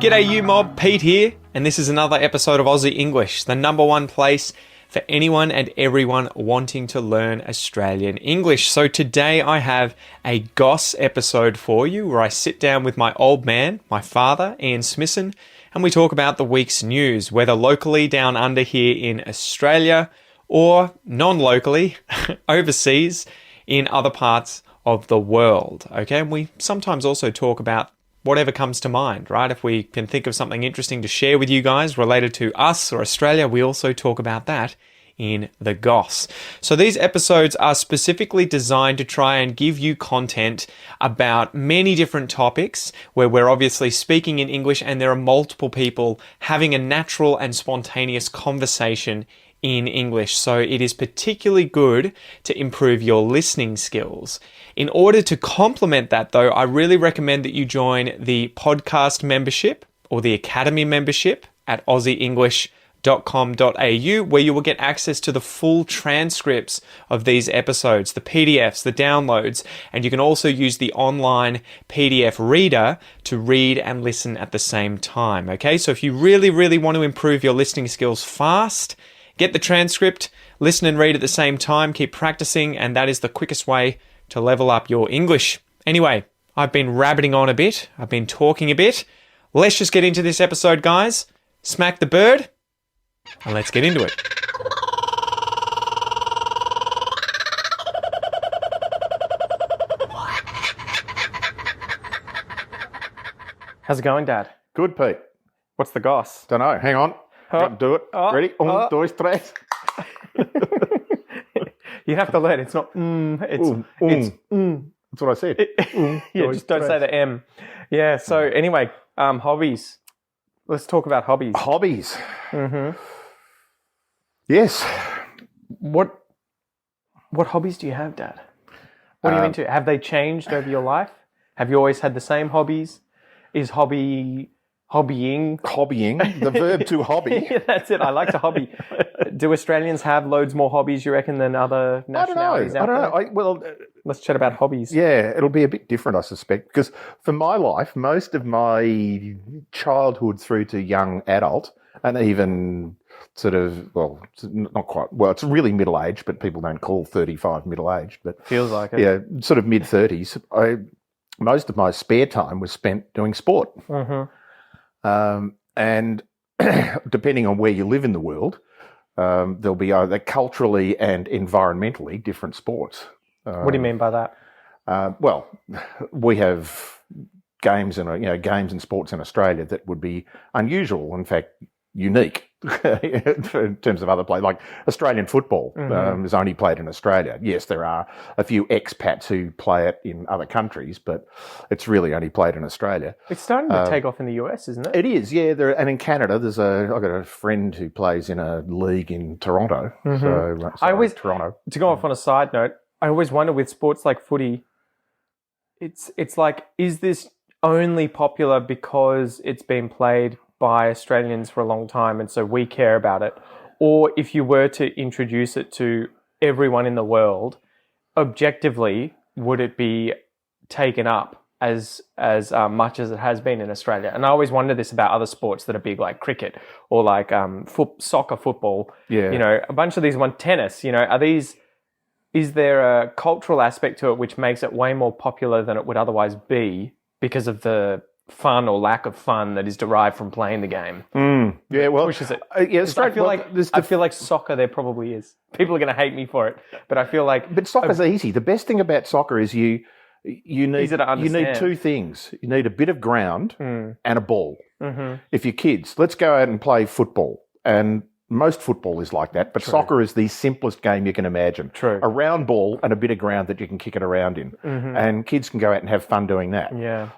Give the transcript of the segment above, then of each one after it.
G'day you mob, Pete here, and this is another episode of Aussie English, the number one place for anyone and everyone wanting to learn Australian English. So today I have a Goss episode for you where I sit down with my old man, my father, Ian Smisson, and we talk about the week's news, whether locally down under here in Australia or non-locally overseas in other parts of the world. Okay, and we sometimes also talk about whatever comes to mind, right? If we can think of something interesting to share with you guys related to us or Australia, we also talk about that in the Goss. So these episodes are specifically designed to try and give you content about many different topics where we're obviously speaking in English and there are multiple people having a natural and spontaneous conversation in English. So it is particularly good to improve your listening skills. In order to complement that though, I really recommend that you join the podcast membership or the academy membership at aussieenglish.com.au, where you will get access to the full transcripts of these episodes, the PDFs, the downloads, and you can also use the online PDF reader to read and listen at the same time. Okay, so if you really want to improve your listening skills fast, get the transcript, listen and read at the same time, keep practicing, and that is the quickest way to level up your English. Anyway, I've been rabbiting on a bit. I've been talking a bit. Let's just get into this episode, guys. Smack the bird, and let's get into it. How's it going, Dad? Good, Pete. What's the Goss? Don't know. Hang on. Got to do it. Ready? Un, dos, tres. You have to learn. It's not it's That's what I said. Yeah, just don't say the M. Yeah, so anyway, hobbies. Let's talk about hobbies. Hobbies. Mm-hmm. Yes. What hobbies do you have, Dad? What are you into? Have they changed over your life? Have you always had the same hobbies? Is hobbying? The verb to hobby. Yeah, that's it. I like to hobby. Do Australians have loads more hobbies, you reckon, than other nationalities? I don't know. Let's chat about hobbies. Yeah, it'll be a bit different, I suspect, because for my life, most of my childhood through to young adult, and even sort of, well, not quite, well, it's really middle-aged, but people don't call 35 middle-aged. But feels like it. Yeah, sort of mid-30s. Most of my spare time was spent doing sport. Mm-hmm. And depending on where you live in the world, there'll be either culturally and environmentally different sports. What do you mean by that? Well, we have games and sports in Australia that would be unusual, in fact, unique in terms of other play. Like Australian football is only played in Australia. Yes, there are a few expats who play it in other countries, but it's really only played in Australia. It's starting to take off in the US, isn't it? It is, yeah. And in Canada, I've got a friend who plays in a league in Toronto. Mm-hmm. Toronto. To go off on a side note, I always wonder with sports like footy, it's like, is this only popular because it's been played by Australians for a long time and so we care about it? Or if you were to introduce it to everyone in the world, objectively, would it be taken up as much as it has been in Australia? And I always wonder this about other sports that are big, like cricket or like soccer, football. Yeah. You know, a bunch of these tennis, you know, is there a cultural aspect to it which makes it way more popular than it would otherwise be because of the fun or lack of fun that is derived from playing the game? Yeah, well, which is it? I feel like soccer there probably is. People are going to hate me for it, but I feel like. But soccer's easy. The best thing about soccer is you need two things. You need a bit of ground and a ball. Mm-hmm. If you're kids, let's go out and play football, and most football is like that. But soccer is the simplest game you can imagine. True. A round ball and a bit of ground that you can kick it around in, and kids can go out and have fun doing that. Yeah.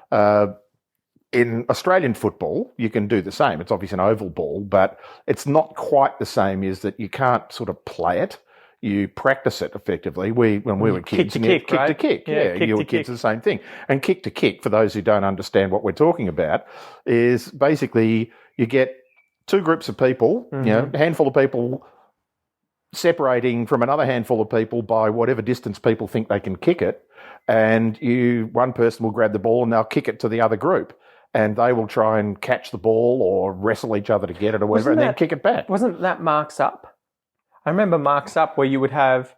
In Australian football, you can do the same. It's obviously an oval ball, but it's not quite the same. Is that you can't sort of play it. You practice it effectively. When we were kids, kick to kick. Yeah, you were kids, the same thing. And kick to kick, for those who don't understand what we're talking about, is basically you get two groups of people, a handful of people separating from another handful of people by whatever distance people think they can kick it, and one person will grab the ball and they'll kick it to the other group. and they will try and catch the ball or wrestle each other to get it or whatever, and then kick it back. Wasn't that marks up? I remember marks up where you would have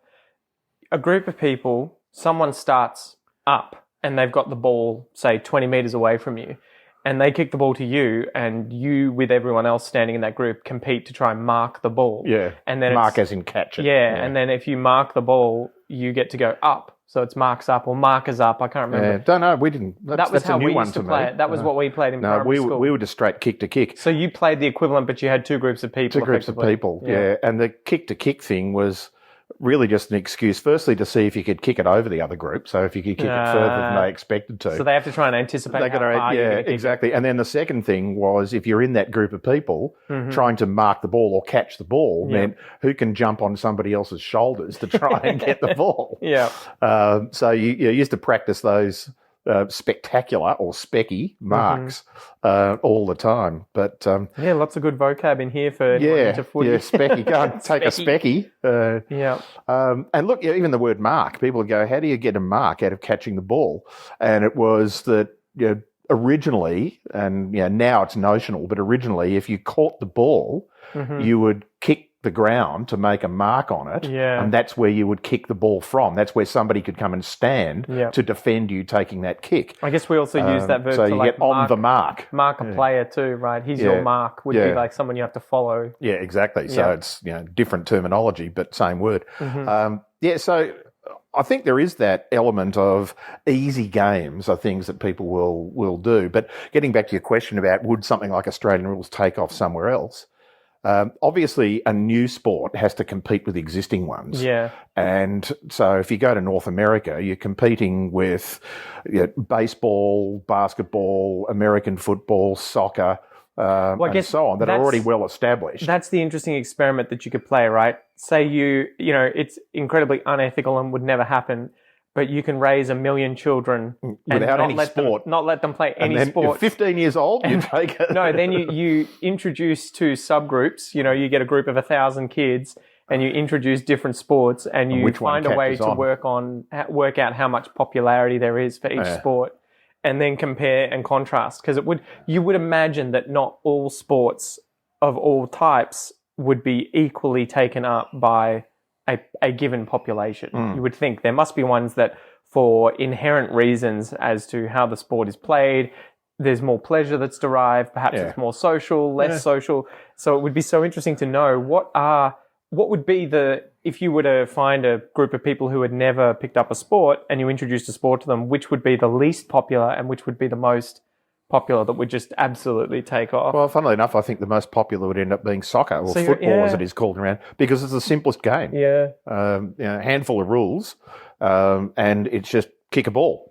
a group of people, someone starts up and they've got the ball, say, 20 metres away from you, and they kick the ball to you, and you, with everyone else standing in that group, compete to try and mark the ball. Yeah, and then mark as in catch it. Yeah, and then if you mark the ball, you get to go up. So it's marks up or markers up. I can't remember. Yeah, don't know. We didn't. That was that's how a new we one used to me. play it. That was what we played in primary school. We were just straight kick to kick. So you played the equivalent, but you had two groups of people. Two groups of people, yeah. And the kick to kick thing was really just an excuse, firstly, to see if you could kick it over the other group. So if you could kick it further than they expected to. So they have to try and anticipate how far you're going to kick exactly. And then the second thing was, if you're in that group of people, trying to mark the ball or catch the ball meant who can jump on somebody else's shoulders to try and get the ball. Yeah. So you used to practice those spectacular or specky marks all the time. But lots of good vocab in here for into footy. Yeah, specky. Go and take a specky. And look, even the word mark, people would go, how do you get a mark out of catching the ball? And it was that, originally, and now it's notional, but originally, if you caught the ball, you would kick the ground to make a mark on it, and that's where you would kick the ball from. That's where somebody could come and stand to defend you taking that kick. I guess we also use that verb so to you get on the mark. Mark a player too, right? He's your mark, would be like someone you have to follow. Yeah, exactly. So it's different terminology, but same word. So I think there is that element of easy games are things that people will do. But getting back to your question about would something like Australian rules take off somewhere else, obviously a new sport has to compete with existing ones. Yeah. And so if you go to North America, you're competing with baseball, basketball, American football, soccer, and so on, that are already well established. That's the interesting experiment that you could play, right? Say it's incredibly unethical and would never happen, but you can raise 1 million children without any sport. Not let them play any sport. sport. You're 15 years old, you take it. No, then you introduce two subgroups. You get a group of 1,000 kids and you introduce different sports and you find a way to work out how much popularity there is for each sport, and then compare and contrast. Because you would imagine that not all sports of all types would be equally taken up by a given population. You would think there must be ones that, for inherent reasons as to how the sport is played, there's more pleasure that's derived. Perhaps it's more social, less social. So it would be so interesting to know what would be if you were to find a group of people who had never picked up a sport and you introduced a sport to them, which would be the least popular and which would be the most popular that would just absolutely take off? Well, funnily enough, I think the most popular would end up being soccer, or football as it is called around, because it's the simplest game. Yeah. Handful of rules, and it's just kick a ball.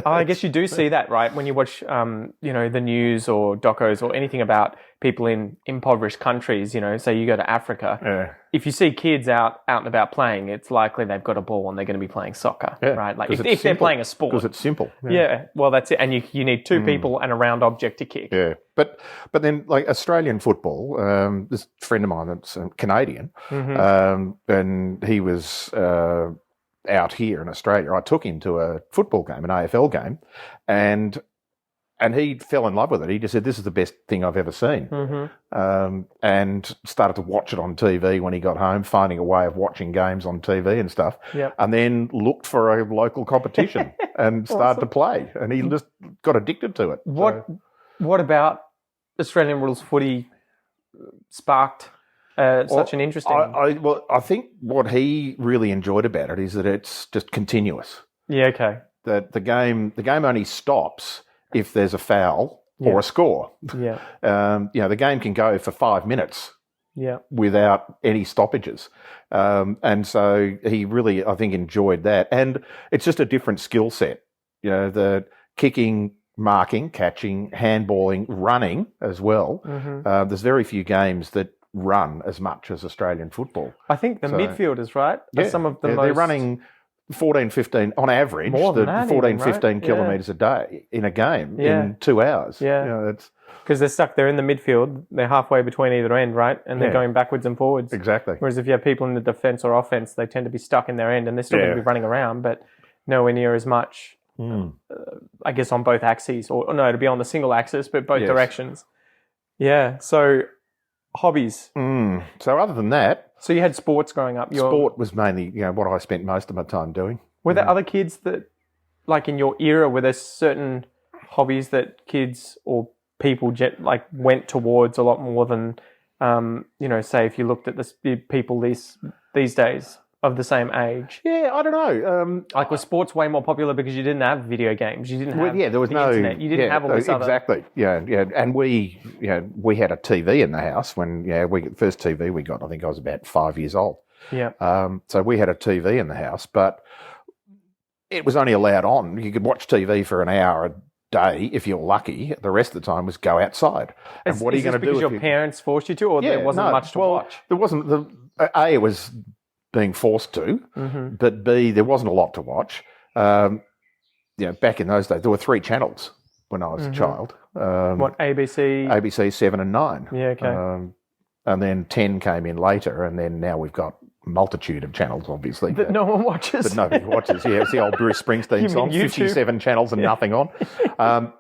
I guess you do see that, right? When you watch, the news or docos or anything about people in impoverished countries, say you go to Africa, if you see kids out and about playing, it's likely they've got a ball and they're going to be playing soccer, right? Like if they're playing a sport. Because it's simple. Yeah, well, that's it. And you need two people and a round object to kick. Yeah, but then like Australian football, this friend of mine that's Canadian, and he was out here in Australia. I took him to a football game, an AFL game, and he fell in love with it. He just said, this is the best thing I've ever seen. And started to watch it on TV when he got home, finding a way of watching games on TV and stuff. Yep. And then looked for a local competition and started to play. And he just got addicted to it. What about Australian rules footy sparked such an interesting... I think what he really enjoyed about it is that it's just continuous. Yeah, okay. That the game only stops if there's a foul or a score. Yeah. The game can go for 5 minutes without any stoppages. And so he really, I think, enjoyed that. And it's just a different skill set. The kicking, marking, catching, handballing, running as well. There's very few games that run as much as Australian football. I think the midfielders, right? Yeah, some of the most... They're running 14, 15, on average, 14, 15 kilometres a day in a game in 2 hours. Yeah. Because they're stuck, they're in the midfield, they're halfway between either end, right? And they're going backwards and forwards. Exactly. Whereas if you have people in the defence or offence, they tend to be stuck in their end and they're still going to be running around, but nowhere near as much I guess on both axes, or no, to be on the single axis, but both Yes. directions. Yeah. So hobbies. So other than that, So you had sports growing up. sport was mainly what I spent most of my time doing. Were there other kids that, like in your era, were there certain hobbies that kids or people went towards a lot more than, say if you looked at the people these days of the same age? Yeah, I don't know. Like, was sports way more popular because you didn't have video games? You didn't have there was the no internet. You didn't have all this other... exactly. Yeah, and we had a TV in the house when the first TV we got. I think I was about 5 years old. Yeah. So we had a TV in the house, but it was only allowed on. You could watch TV for an hour a day if you're lucky. The rest of the time was go outside. And what are you going to do? Because your parents forced you to, or there wasn't much to watch? There wasn't. It was being forced to, but B, there wasn't a lot to watch. Back in those days, there were 3 channels when I was a child. What, ABC? ABC 7 and 9. Yeah, okay. And then 10 came in later, and then now we've got a multitude of channels, obviously. That no one watches. But nobody watches. Yeah, it's the old Bruce Springsteen song, 57 channels and nothing on.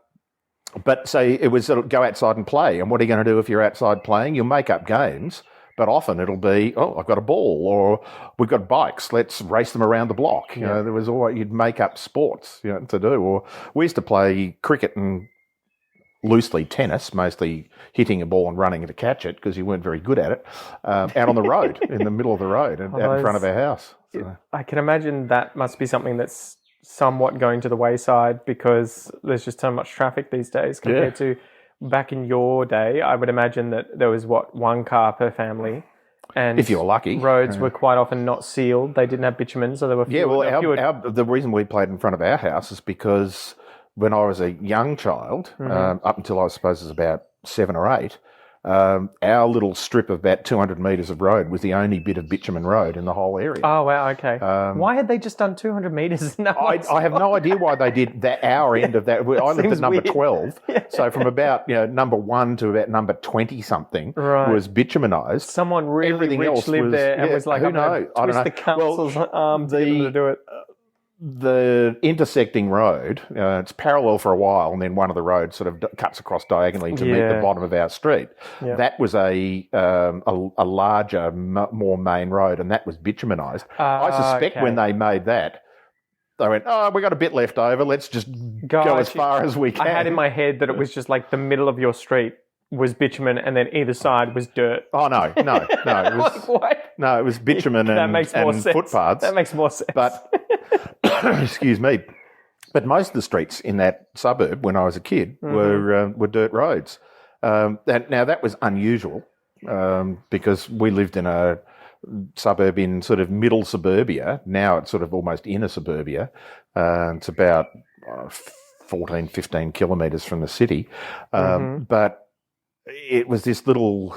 But say it was go outside and play. And what are you going to do if you're outside playing? You'll make up games. But often it'll be, I've got a ball, or we've got bikes, let's race them around the block. Yeah. There was always, you'd make up sports, to do. Or we used to play cricket and loosely tennis, mostly hitting a ball and running to catch it because you weren't very good at it, out on the road, in the middle of the road, and out in front of our house. So. I can imagine that must be something that's somewhat going to the wayside because there's just so much traffic these days compared to back in your day. I would imagine that there was, one car per family. And if you were lucky. Roads were quite often not sealed. They didn't have bitumen, so there were fewer. The reason we played in front of our house is because when I was a young child, up until I suppose was about 7 or 8, our little strip of about 200 metres of road was the only bit of bitumen road in the whole area. Oh, wow, okay. Why had they just done 200 metres? I have no idea why they did that. Our end of that. I lived at number 12, so from about number 1 to about number 20-something was bitumenised. Someone really Everything rich else lived there and was like, who knows? I don't know. The council's arm to get them to do it. The intersecting road, it's parallel for a while, and then one of the roads sort of cuts across diagonally to meet the bottom of our street. Yeah. That was a larger, more main road, and that was bitumenised. I suspect when they made that, they went, we got a bit left over, let's just go as far as we can. I had in my head that it was just like the middle of your street was bitumen, and then either side was dirt. Oh, no. It was, what? No, it was bitumen and footpaths. That makes more sense. But, excuse me, but most of the streets in that suburb when I was a kid were dirt roads. Now, that was unusual because we lived in a suburb in sort of middle suburbia. Now it's sort of almost inner suburbia. It's about 14, 15 kilometres from the city. But it was this little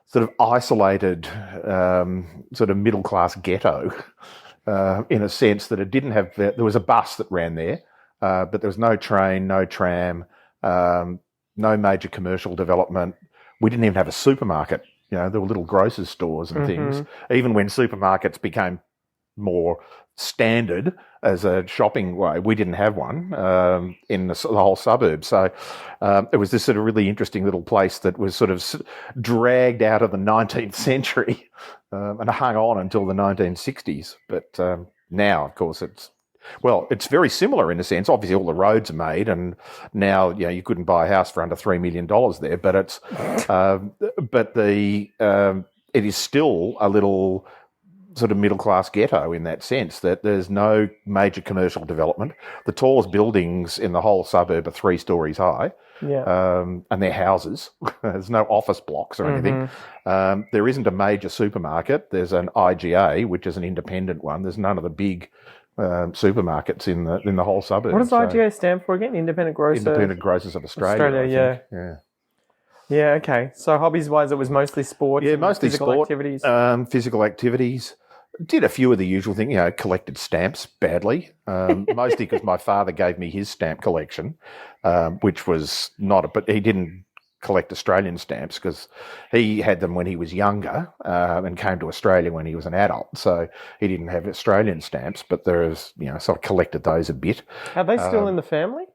sort of isolated sort of middle-class ghetto in a sense that it didn't have... There was a bus that ran there, but there was no train, no tram, no major commercial development. We didn't even have a supermarket. There were little grocers stores and things. Even when supermarkets became more standard as a shopping way, we didn't have one in the whole suburb. So it was this sort of really interesting little place that was sort of dragged out of the 19th century and hung on until the 1960s. But now, of course, it's very similar in a sense. Obviously, all the roads are made, and now you couldn't buy a house for under $3 million there. But it's it is still a little sort of middle-class ghetto in that sense, that there's no major commercial development. The tallest buildings in the whole suburb are 3 stories high, and they're houses. There's no office blocks or anything. There isn't a major supermarket. There's an IGA, which is an independent one. There's none of the big supermarkets in the whole suburb. What does IGA stand for again? Independent Grocer? Independent Grocers of Australia, yeah. Yeah, okay. So hobbies-wise, it was mostly sports? Yeah, mostly physical activities? Physical activities. Did a few of the usual things, collected stamps badly, mostly because my father gave me his stamp collection, which was but he didn't collect Australian stamps because he had them when he was younger and came to Australia when he was an adult. So he didn't have Australian stamps, but so I collected those a bit. Are they still in the family?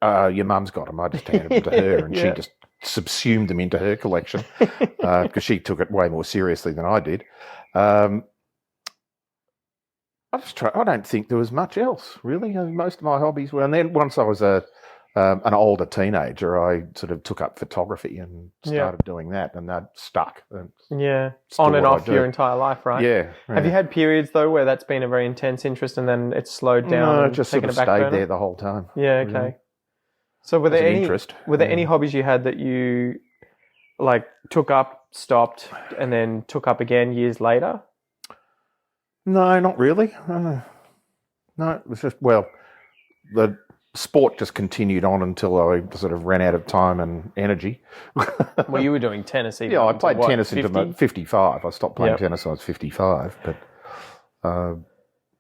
Your mum's got them. I just handed them to her, and she just subsumed them into her collection because she took it way more seriously than I did. I don't think there was much else, really. Most of my hobbies were... And then once I was an older teenager, I sort of took up photography and started doing that, and that stuck. Yeah, on and off your entire life, right? Yeah. Have you had periods, though, where that's been a very intense interest and then it's slowed down? No, and it just taken sort of a back stayed burner? there the whole time. Yeah, okay. Really. So were there any hobbies you had that you like took up, stopped, and then took up again years later? No, not really. No, it was just, the sport just continued on until I sort of ran out of time and energy. Well, you were doing tennis even. Yeah, I played tennis 50? until 55. I stopped playing tennis when I was 55, but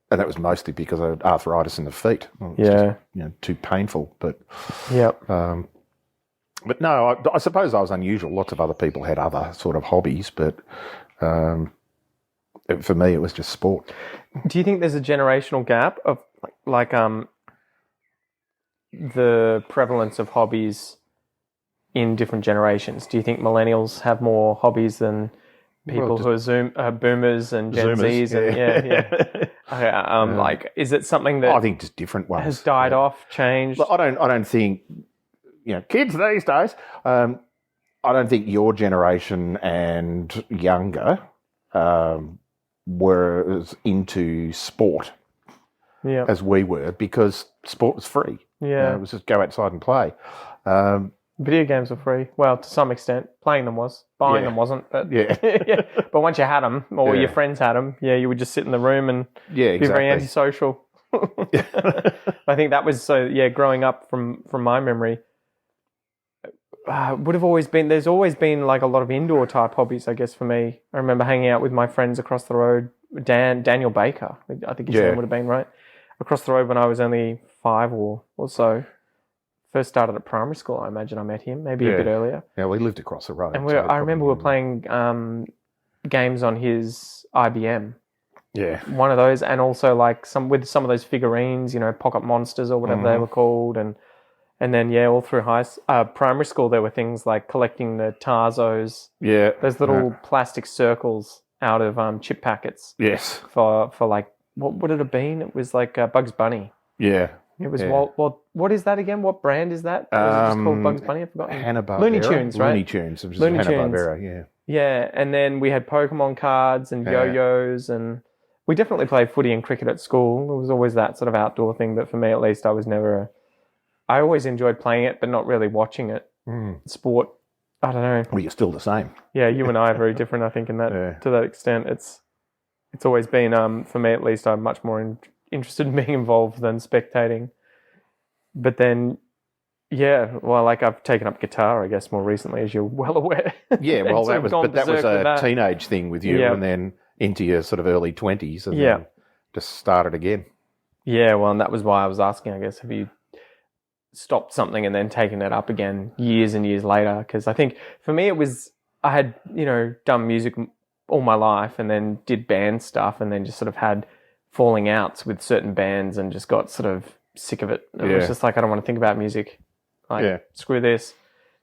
and that was mostly because I had arthritis in the feet. It was just, too painful. But but no, I suppose I was unusual. Lots of other people had other sort of hobbies, but for me, it was just sport. Do you think there's a generational gap of like the prevalence of hobbies in different generations? Do you think millennials have more hobbies than people who are boomers and Gen Zs? And like, is it something that I think just different ones has died off, changed? I don't think kids these days. I don't think your generation and younger were as into sport as we were, because sport was free. Yeah, it was just go outside and play. Video games were free. Well, to some extent, playing them was. Buying them wasn't. But But once you had them, or your friends had them, you would just sit in the room and be very antisocial. I think that was growing up from my memory. Would have always been. There's always been like a lot of indoor type hobbies, I guess, for me. I remember hanging out with my friends across the road. Daniel Baker, I think his name would have been, right? Across the road when I was only 5 or so. First started at primary school, I imagine I met him, maybe a bit earlier. Yeah, we lived across the road. And I remember we were playing games on his IBM. Yeah. One of those, and also like some of those figurines, Pocket Monsters or whatever they were called. And then, all through primary school, there were things like collecting the Tarzos. Yeah. Those little plastic circles out of chip packets. Yes. For like, what would it have been? It was like Bugs Bunny. Yeah. It was what is that again? What brand is that? Was it just called Bugs Bunny? I've forgotten. Hanna-Barbera. Looney Tunes, right? Looney Tunes. It was Hanna-Barbera, yeah. Yeah, and then we had Pokemon cards and yo-yos, and we definitely played footy and cricket at school. It was always that sort of outdoor thing, but for me at least, I always enjoyed playing it, but not really watching it. Sport, I don't know. Well, you're still the same. Yeah, you and I are very different, I think, in that to that extent. It's always been, for me at least, I'm much more interested in being involved than spectating. But then, I've taken up guitar, I guess, more recently, as you're well aware. Yeah, well, that was a teenage thing with you, and then into your sort of early 20s, and then just started again. Yeah, well, and that was why I was asking, I guess, have you stopped something and then taken it up again years and years later? Because I think for me it was, I had, done music all my life and then did band stuff and then just sort of had falling outs with certain bands and just got sort of sick of it. It was just like, I don't want to think about music. Screw this.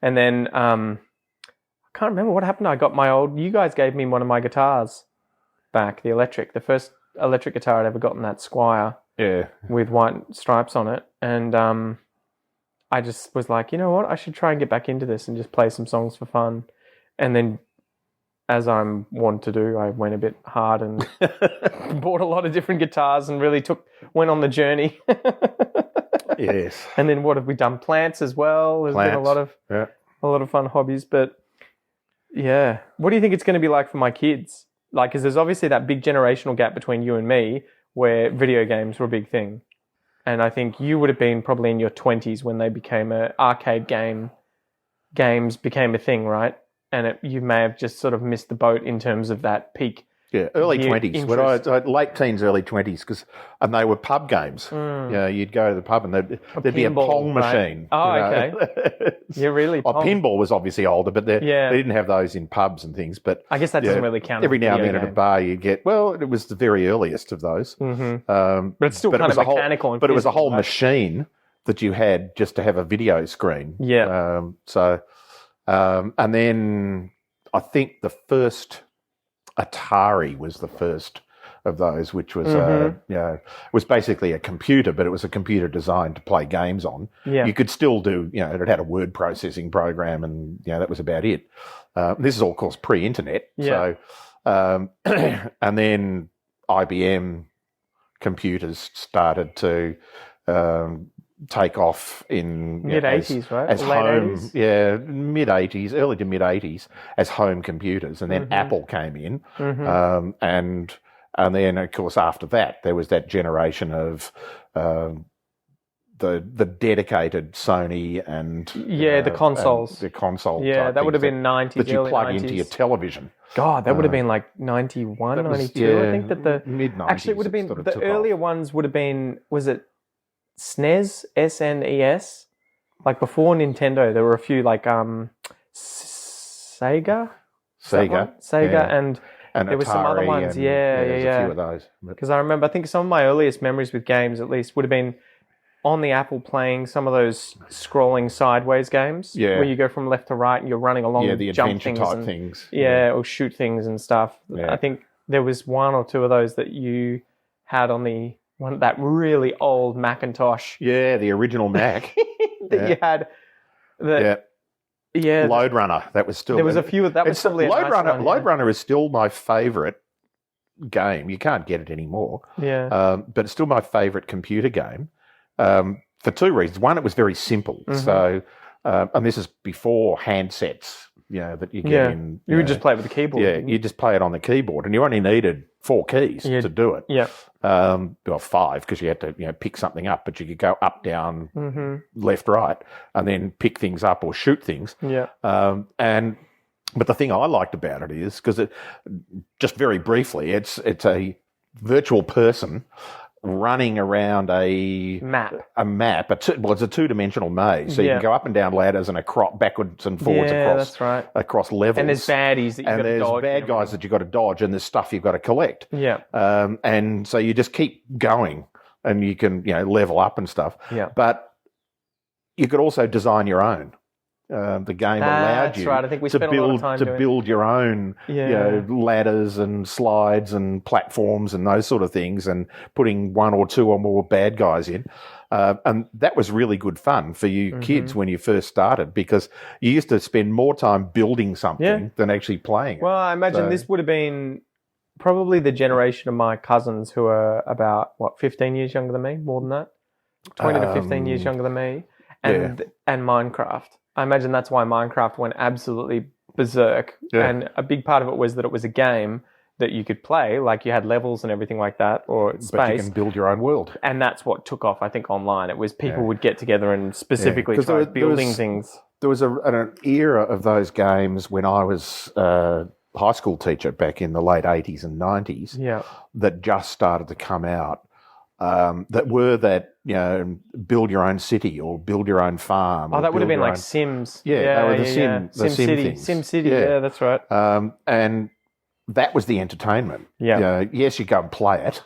And then I can't remember what happened. You guys gave me one of my guitars back, the first electric guitar I'd ever gotten, that Squire with white stripes on it. And I just was like, you know what, I should try and get back into this and just play some songs for fun. And then, as I'm wont to do, I went a bit hard and bought a lot of different guitars and really went on the journey. Yes. And then what have we done? Plants as well. There's been a lot of fun hobbies. But yeah, what do you think it's going to be like for my kids? Like, because there's obviously that big generational gap between you and me, where video games were a big thing. And I think you would have been probably in your 20s when they became arcade games became a thing, right? And you may have just sort of missed the boat in terms of that peak Yeah, early Your 20s. When late teens, early 20s, and they were pub games. You'd go to the pub and there'd be a pinball, pong right? machine. Oh, you know. okay. You're really Oh, pong. pinball was obviously older, but they Yeah. didn't have those in pubs and things. But I guess that doesn't really count. Every as a now and video then at a game. bar, you get it was the very earliest of those. But it's still kind of mechanical. But it was a whole right? machine that you had just to have a video screen. Yeah. And then I think the first Atari was the first of those, which was was basically a computer, but it was a computer designed to play games on. Yeah. You could still do, it had a word processing program, and that was about it. This is all, of course, pre-internet. Yeah. So, and then IBM computers started to take off in mid-80s, right? As late home, 80s? mid-80s, early to mid-80s, as home computers, and then Apple came in, and then of course after that there was that generation of the dedicated Sony and the consoles, the console. Yeah, type that would have things been 90s, that you early plug 90s. into your television. God, that would have been like 91, 92. I think that the mid-90s. actually it would have been sort of the took earlier off. ones would have been, was it SNES, SNES? Like before Nintendo, there were a few like Sega, and there were some other Atari ones. and, Yeah. a few of those. But- Because I remember, I think some of my earliest memories with games, at least, would have been on the Apple playing some of those scrolling sideways games, where you go from left to right and you're running along, the jump adventure things type and, things. or shoot things and stuff. Yeah. I think there was one or two of those that you had on the one that really old Macintosh Yeah, the original Mac. that you had. That, Load Runner. That was still there was a few. That was probably Load a nice Runner. one, Load Runner is still my favourite game. You can't get it anymore. Yeah. But it's still my favourite computer game for two reasons. One, it was very simple. So, and this is before handsets. That you get in. You would just play it with the keyboard. Yeah, didn't you just play it on the keyboard, and you only needed 4 keys to do it. Yeah. Well, 5 because you had to pick something up, but you could go up, down, left, right, and then pick things up or shoot things. Yeah. But the thing I liked about it is because just very briefly, it's a virtual person running around a map. It's a 2-dimensional maze, so you can go up and down ladders and backwards and forwards that's right. across levels. And there's baddies that you've got to dodge. And there's bad guys that you've got to dodge, and there's stuff you've got to collect. Yeah. And so you just keep going, and you can level up and stuff. Yeah. But you could also design your own. The game allowed you right. I think we to spent a lot of time doing build your own ladders and slides and platforms and those sort of things, and putting 1 or 2 or more bad guys in. And that was really good fun for you kids when you first started, because you used to spend more time building something than actually playing it. Well, I imagine this would have been probably the generation of my cousins who are about, 15 years younger than me, more than that? 20 to 15 years younger than me. And Minecraft. I imagine that's why Minecraft went absolutely berserk. Yeah. And a big part of it was that it was a game that you could play, like you had levels and everything like that, or space. But you can build your own world. And that's what took off, I think, online. It was people would get together and specifically try building things. There was an era of those games when I was a high school teacher back in the late 80s and 90s that just started to come out. That were build your own city or build your own farm. Oh, that would have been like own... Sims. Yeah, they were the Sim City. things. Sim City, yeah, that's right. And that was the entertainment. Yeah. Yes, you go and play it,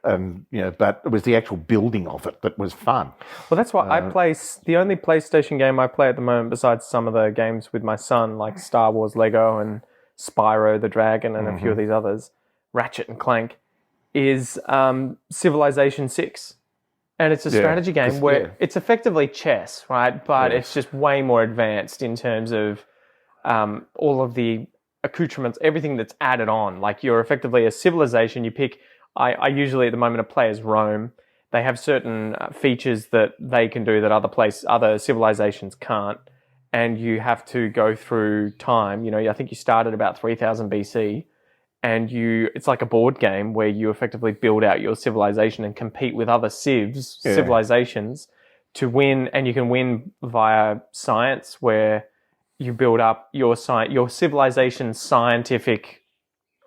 and but it was the actual building of it that was fun. Well, that's why I play. The only PlayStation game I play at the moment, besides some of the games with my son, like Star Wars Lego and Spyro the Dragon and a few of these others, Ratchet and Clank, is Civilization 6. And it's a strategy game where it's effectively chess, right? But it's just way more advanced in terms of all of the accoutrements, everything that's added on. Like you're effectively a civilization. You pick, I usually at the moment play as Rome. They have certain features that they can do that other civilizations can't. And you have to go through time. I think you start at about 3000 BC. And it's like a board game where you effectively build out your civilization and compete with other civilizations to win. And you can win via science, where you build up your civilization's scientific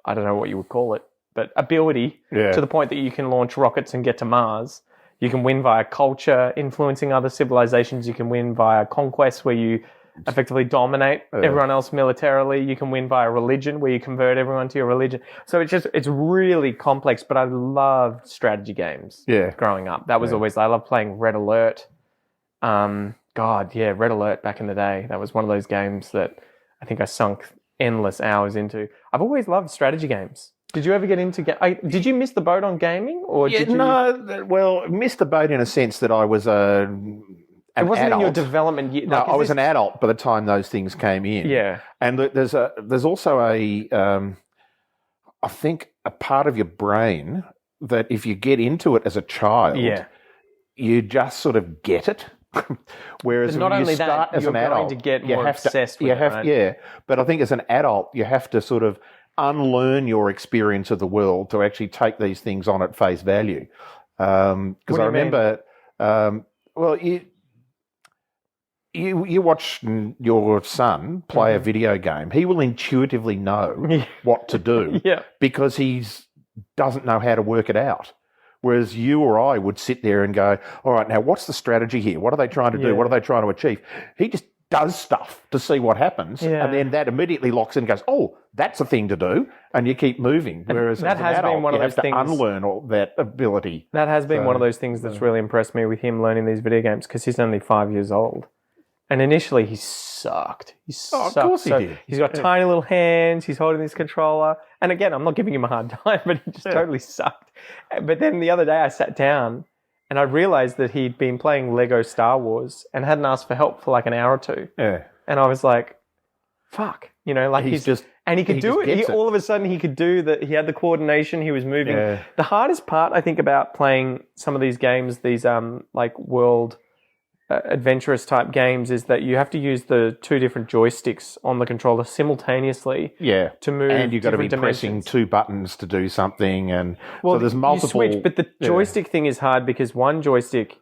I don't know what you would call it, but ability Yeah. to the point that you can launch rockets and get to Mars. You can win via culture, influencing other civilizations. You can win via conquest, where you effectively dominate everyone else militarily. You can win via religion, where you convert everyone to your religion. So it's really complex, but I loved strategy games growing up. That was always, I loved playing Red Alert. Red Alert back in the day. That was one of those games that I think I sunk endless hours into. I've always loved strategy games. Did you ever get into did you miss the boat on gaming, or did you? No, well, missed the boat in a sense that I was an wasn't adult. in your development year. No, I was an adult by the time those things came in. Yeah, and there's also I think a part of your brain that if you get into it as a child, you just sort of get it. Whereas but not when only you start that, as you're an adult, going to get you more have obsessed to, with it, right? Yeah, but I think as an adult, you have to sort of unlearn your experience of the world to actually take these things on at face value. Because I remember, you watch your son play a video game, he will intuitively know what to do because he doesn't know how to work it out. Whereas you or I would sit there and go, all right, now what's the strategy here? What are they trying to do? What are they trying to achieve? He just does stuff to see what happens, and then that immediately locks in and goes, oh, that's a thing to do, and you keep moving. Whereas that as an has adult, been one of you those have to things, unlearn all that ability. That has been one of those things that's really impressed me with him learning these video games, because he's only 5 years old. And initially he sucked. Of course he did. He's got tiny little hands. He's holding this controller. And again, I'm not giving him a hard time, but he just totally sucked. But then the other day I sat down and I realized that he'd been playing Lego Star Wars and hadn't asked for help for like an hour or two. Yeah. And I was like, fuck, like he could do it. All of a sudden he could do that. He had the coordination. He was moving. Yeah. The hardest part, I think, about playing some of these games, these like world adventurous type games, is that you have to use the two different joysticks on the controller simultaneously to move, and you've got to be dimensions. pressing two buttons to do something, and so there's multiple. You switch, but the joystick thing is hard because one joystick,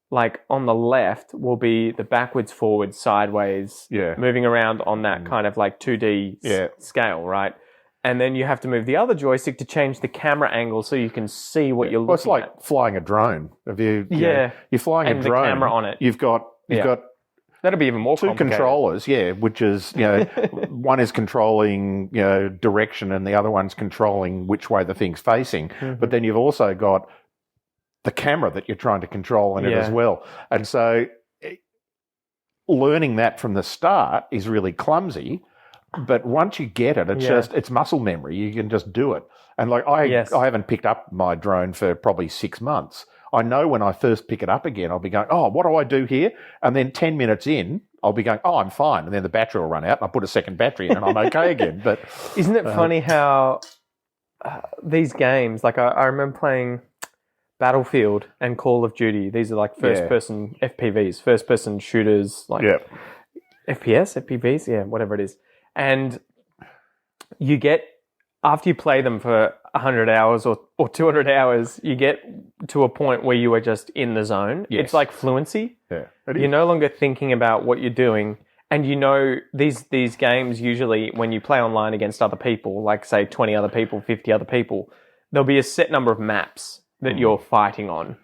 like on the left, will be the backwards, forward, sideways, moving around on that kind of like 2D scale, right? And then you have to move the other joystick to change the camera angle so you can see what you're looking at. Well, it's like flying a drone. You're flying a drone. And the camera on it. You've got that'll be even more two controllers, which is, one is controlling, direction, and the other one's controlling which way the thing's facing. Mm-hmm. But then you've also got the camera that you're trying to control in it as well. And so learning that from the start is really clumsy. But once you get it, it's muscle memory. You can just do it. And like I haven't picked up my drone for probably 6 months. I know when I first pick it up again, I'll be going, oh, what do I do here? And then 10 minutes in, I'll be going, oh, I'm fine. And then the battery will run out and I'll put a second battery in and I'm okay again. But isn't it funny how these games, like I remember playing Battlefield and Call of Duty. These are like first-person FPVs, first-person shooters, like FPS, FPVs, whatever it is. And you get, after you play them for 100 hours or 200 hours, you get to a point where you are just in the zone. Yes. It's like fluency. Yeah, you're no longer thinking about what you're doing. And these games, usually when you play online against other people, like say 20 other people, 50 other people, there'll be a set number of maps that you're fighting on.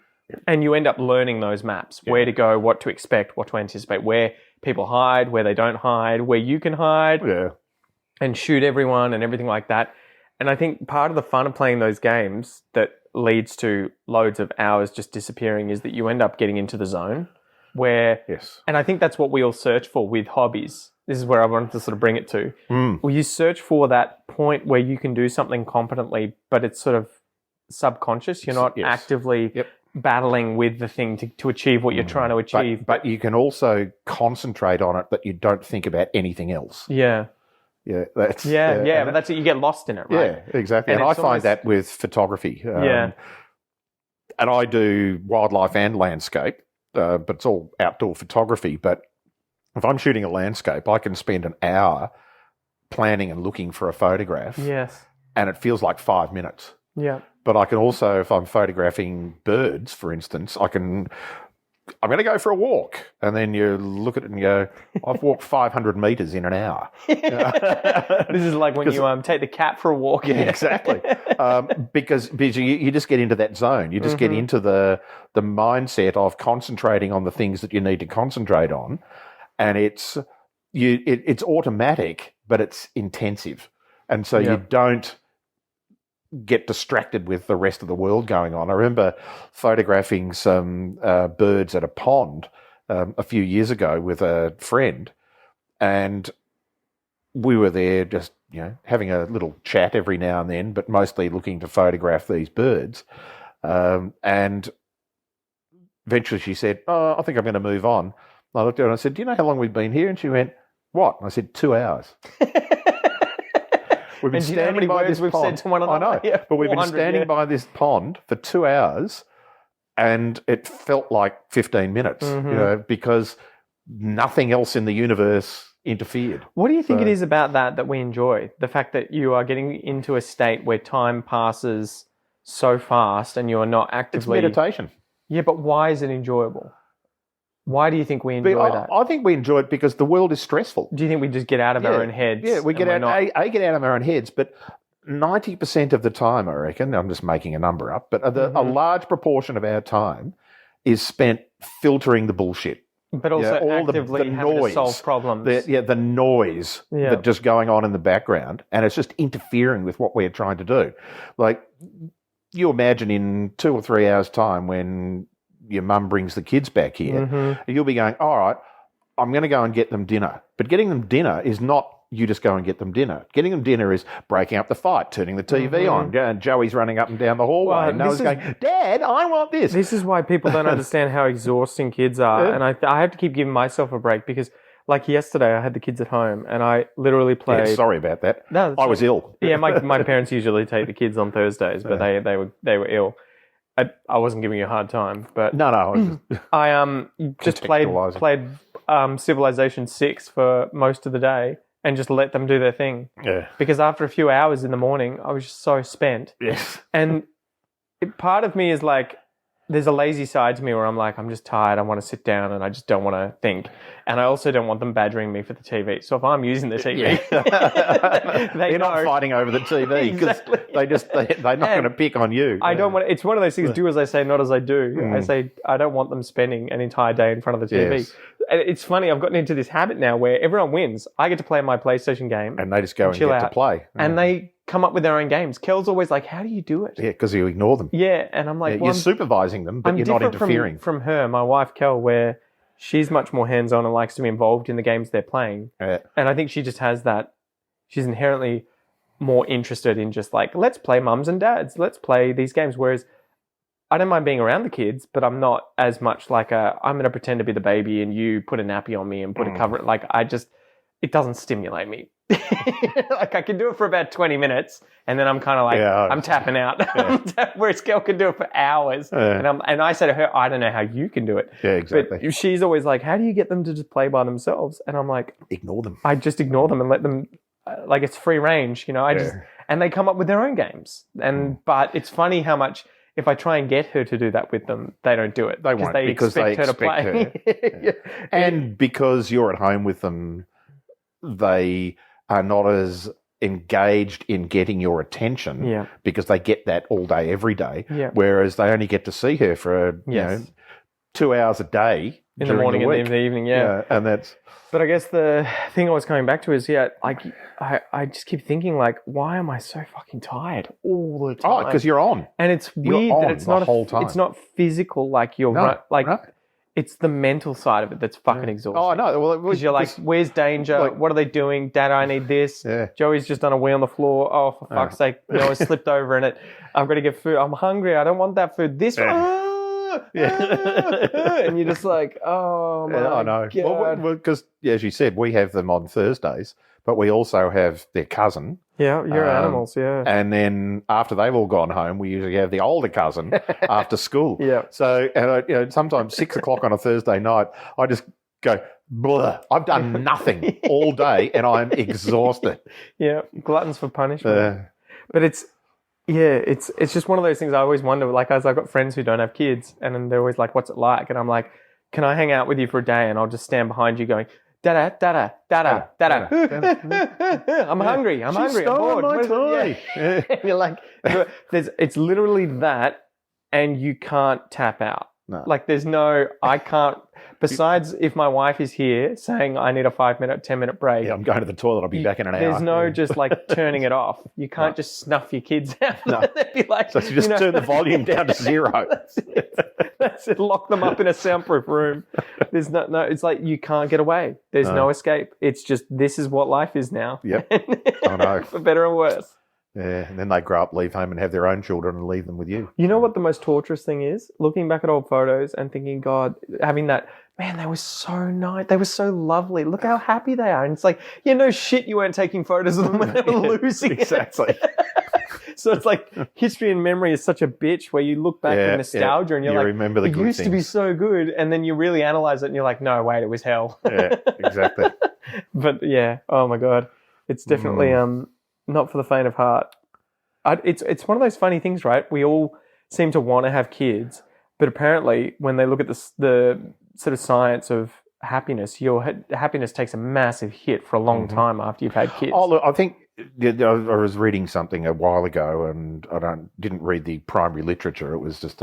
And you end up learning those maps, where to go, what to expect, what to anticipate, where people hide, where they don't hide, where you can hide and shoot everyone and everything like that. And I think part of the fun of playing those games that leads to loads of hours just disappearing is that you end up getting into the zone where, and I think that's what we all search for with hobbies. This is where I wanted to sort of bring it to. Well, you search for that point where you can do something competently, but it's sort of subconscious. You're not actively battling with the thing to achieve what you're trying to achieve. But you can also concentrate on it, but you don't think about anything else. Yeah. Yeah, that's but that's it. You get lost in it, right? Yeah, exactly. And I find that with photography. And I do wildlife and landscape, but it's all outdoor photography. But if I'm shooting a landscape, I can spend an hour planning and looking for a photograph. Yes. And it feels like 5 minutes. Yeah. But I can also, if I'm photographing birds, for instance, I can I'm going to go for a walk. And then you look at it and go, I've walked 500 metres in an hour. This is like when you take the cat for a walk. Yeah, exactly. Because you just get into that zone. You just get into the mindset of concentrating on the things that you need to concentrate on. And it's automatic, but it's intensive. And so you don't get distracted with the rest of the world going on. I remember photographing some birds at a pond a few years ago with a friend, and we were there just, having a little chat every now and then, but mostly looking to photograph these birds. And eventually she said, I think I'm going to move on. I looked at her and I said, do you know how long we've been here? And she went, what? And I said, 2 hours. We've been standing by this pond. Said to one another? I know, Yeah, but we've been standing by this pond for 2 hours, and it felt like 15 minutes, because nothing else in the universe interfered. What do you think it is about that we enjoy? The fact that you are getting into a state where time passes so fast and you're not actively... It's meditation. Yeah, but why is it enjoyable? Why do you think we enjoy that? I think we enjoy it because the world is stressful. Do you think we just get out of our own heads? Yeah, we get out of our own heads, but 90% of the time, I reckon, I'm just making a number up, but a large proportion of our time is spent filtering the bullshit. But also all actively the having noise, to solve problems. The noise that just going on in the background, and it's just interfering with what we're trying to do. Like, you imagine in 2 or 3 hours' time when your mum brings the kids back here, you'll be going, all right, I'm going to go and get them dinner. But getting them dinner is not you just go and get them dinner. Getting them dinner is breaking up the fight, turning the TV on, and Joey's running up and down the hallway, and Noah's going, Dad, I want this. This is why people don't understand how exhausting kids are, and I have to keep giving myself a break because, like yesterday, I had the kids at home, and I literally played... Yeah, sorry about that. No, I was ill. Yeah, my parents usually take the kids on Thursdays, but they were ill. I wasn't giving you a hard time, but no. I just played Civilization 6 for most of the day and just let them do their thing. Yeah. Because after a few hours in the morning, I was just so spent. Yes. And part of me is like, there's a lazy side to me where I'm like, I'm just tired. I want to sit down and I just don't want to think. And I also don't want them badgering me for the TV. So if I'm using the TV, they're not fighting over the TV because they're not going to pick on you. I don't want. It's one of those things. Do as I say, not as I do. I say I don't want them spending an entire day in front of the TV. Yes. And it's funny. I've gotten into this habit now where everyone wins. I get to play my PlayStation game, and they just go and chill get out, to play, and they come up with their own games. Kel's always like, "How do you do it?" Yeah, because you ignore them. Yeah, and I'm like, you're supervising them, but you're not interfering. From her, my wife Kel, where she's much more hands-on and likes to be involved in the games they're playing. Yeah. And I think she just has that. She's inherently more interested in just like, let's play mums and dads. Let's play these games. Whereas I don't mind being around the kids, but I'm not as much like I'm going to pretend to be the baby and you put a nappy on me and put a cover. Like it doesn't stimulate me. Like I can do it for about 20 minutes and then I'm kind of like, I'm tapping out. Yeah. Whereas Kel can do it for hours. Yeah. And I say to her, I don't know how you can do it. Yeah, exactly. But she's always like, how do you get them to just play by themselves? And I'm like, ignore them. I just ignore them and let them, like it's free range, and they come up with their own games. But it's funny how much, if I try and get her to do that with them, they don't do it. They won't because they expect her to play. Yeah. And because you're at home with them, they are not as engaged in getting your attention because they get that all day, every day, whereas they only get to see her for 2 hours a day in the morning and in the evening. And that's... But I guess the thing I was coming back to is, I just keep thinking, like, why am I so fucking tired all the time? Oh, because you're on. And it's weird that it's not whole time. It's not physical, like it's the mental side of it that's fucking exhausting. Oh, no. Well, because you're like, where's danger? What are they doing? Dad, I need this. Yeah. Joey's just done a wee on the floor. Oh, for fuck's sake. I slipped over in it. I've got to get food. I'm hungry. I don't want that food. This one. And you're just like, oh my God. Well, because as you said, we have them on Thursdays, but we also have their cousin. Yeah, your animals, yeah. And then after they've all gone home, we usually have the older cousin after school. Yeah. So, and sometimes 6 o'clock on a Thursday night, I just go, blah. I've done nothing all day and I'm exhausted. Yeah, gluttons for punishment. But it's just one of those things I always wonder, like, as I've got friends who don't have kids and then they're always like, what's it like? And I'm like, can I hang out with you for a day? And I'll just stand behind you going, da-da, da-da, da-da, da-da. I'm hungry. I'm hungry. I'm bored. My toy. And you're like, it's literally that, and you can't tap out. No. Like I can't, besides if my wife is here saying I need a 5-minute, 10-minute break. Yeah, I'm going to the toilet. I'll be back in an hour. There's no just like turning it off. You can't just snuff your kids out. No. They'd be like, So you just turn the volume down to 0. That's it. Lock them up in a soundproof room. There's no. It's like you can't get away. There's no escape. It's just this is what life is now. Yep. I know. For better or worse. Yeah, and then they grow up, leave home, and have their own children and leave them with you. You know what the most torturous thing is? Looking back at old photos and thinking, God, having that, man, they were so nice. They were so lovely. Look how happy they are. And it's like, no shit, you weren't taking photos of them when they were losing. Exactly. So it's like history and memory is such a bitch where you look back with nostalgia and you're like, remember the it good used to be so good. And then you really analyze it and you're like, no, wait, it was hell. Yeah, exactly. But yeah, oh my God. It's definitely not for the faint of heart. It's one of those funny things, right? We all seem to want to have kids, but apparently when they look at the sort of science of happiness, your happiness takes a massive hit for a long time after you've had kids. Oh, look, I think I was reading something a while ago, and I didn't read the primary literature. It was just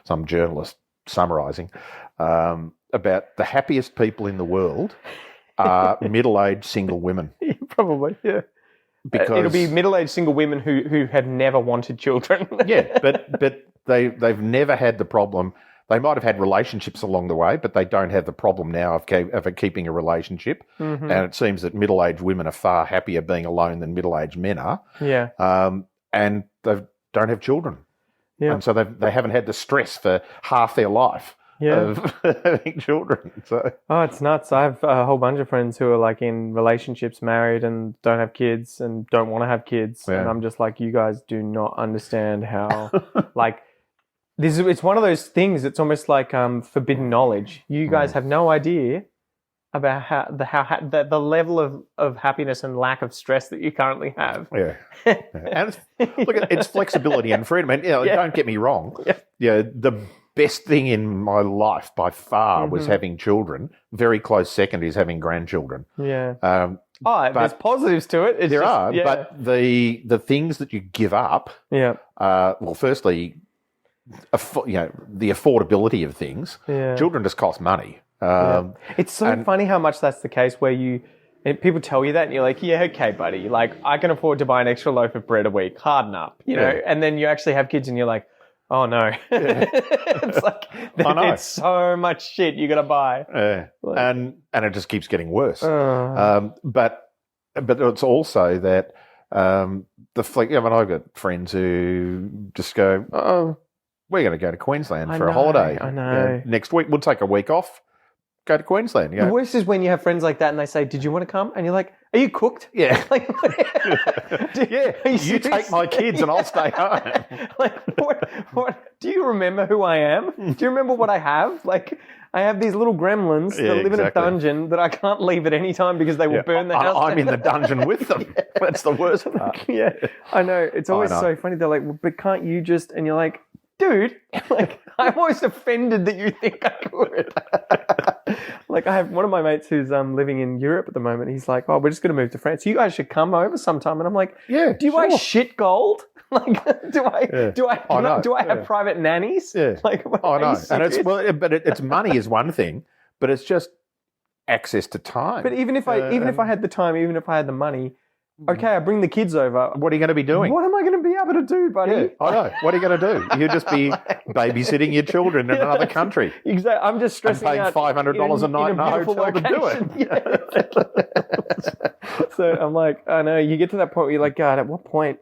some journalist summarising about the happiest people in the world are middle-aged single women. Probably, yeah. Because it'll be middle-aged single women who have never wanted children. Yeah, but they've never had the problem. They might have had relationships along the way, but they don't have the problem now of keeping a relationship. Mm-hmm. And it seems that middle-aged women are far happier being alone than middle-aged men are. Yeah. And they don't have children. Yeah. And so they haven't had the stress for half their life. Of having children. So. Oh, it's nuts. I have a whole bunch of friends who are like in relationships, married, and don't have kids and don't want to have kids. Yeah. And I'm just like, you guys do not understand how, like, it's one of those things. It's almost like forbidden knowledge. You guys have no idea about how the level of happiness and lack of stress that you currently have. Yeah. And it's flexibility and freedom. And don't get me wrong. Yeah. The best thing in my life by far was having children. Very close second is having grandchildren. Yeah. There's positives to it. But the things that you give up. Yeah. Well, firstly, the affordability of things. Yeah. Children just cost money. It's so funny how much that's the case where people tell you that and you're like, yeah, okay, buddy. Like, I can afford to buy an extra loaf of bread a week. Harden up, you know? And then you actually have kids and you're like, oh no. It's like, it's so much shit you got to buy. And it just keeps getting worse. But it's also that I've got friends who just go, oh, we're going to go to Queensland for a holiday. I know. Next week, we'll take a week off, go to Queensland. The worst is when you have friends like that and they say, did you want to come? And you're like, are you cooked? Yeah. Like, you take my kids and I'll stay home. Like, what? Do you remember who I am? Do you remember what I have? Like, I have these little gremlins that live in a dungeon that I can't leave at any time because they will burn the house. I'm in the dungeon with them. That's the worst part. Yeah, I know. It's always so funny. They're like, well, but can't you just... And you're like, dude, like, I'm almost offended that you think I could. Like, I have one of my mates who's living in Europe at the moment. He's like, oh, we're just going to move to France. You guys should come over sometime. And I'm like, do you buy shit gold? Like, do I have private nannies? Yeah. Like, I know. And it's money is one thing, but it's just access to time. But even if I had the time, even if I had the money, okay, I bring the kids over. What are you going to be doing? What am I going to be able to do, buddy? Yeah, I know. What are you going to do? You'll just be babysitting your children in another country. Exactly. I'm just stressing out. Paying $500 a night in a hotel location. To do it. Yeah. So I'm like, I know, you get to that point where you're like, God, at what point,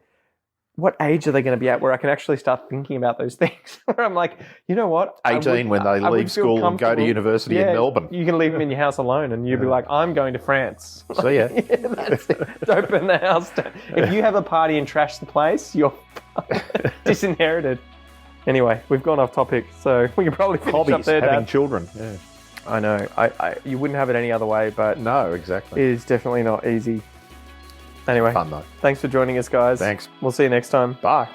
what age are they going to be at where I can actually start thinking about those things? Where I'm like, you know what? 18 when they leave school and go to university in Melbourne. You can leave them in your house alone and you'll be like, I'm going to France. So yeah. That's it. Don't burn the house down. If you have a party and trash the place, you're disinherited. Anyway, we've gone off topic, so we can probably finish Hobbies, up there, having Dad. children. Yeah. I know. You wouldn't have it any other way, but no, exactly. It is definitely not easy. Anyway, fun though. Thanks for joining us, guys. Thanks. We'll see you next time. Bye.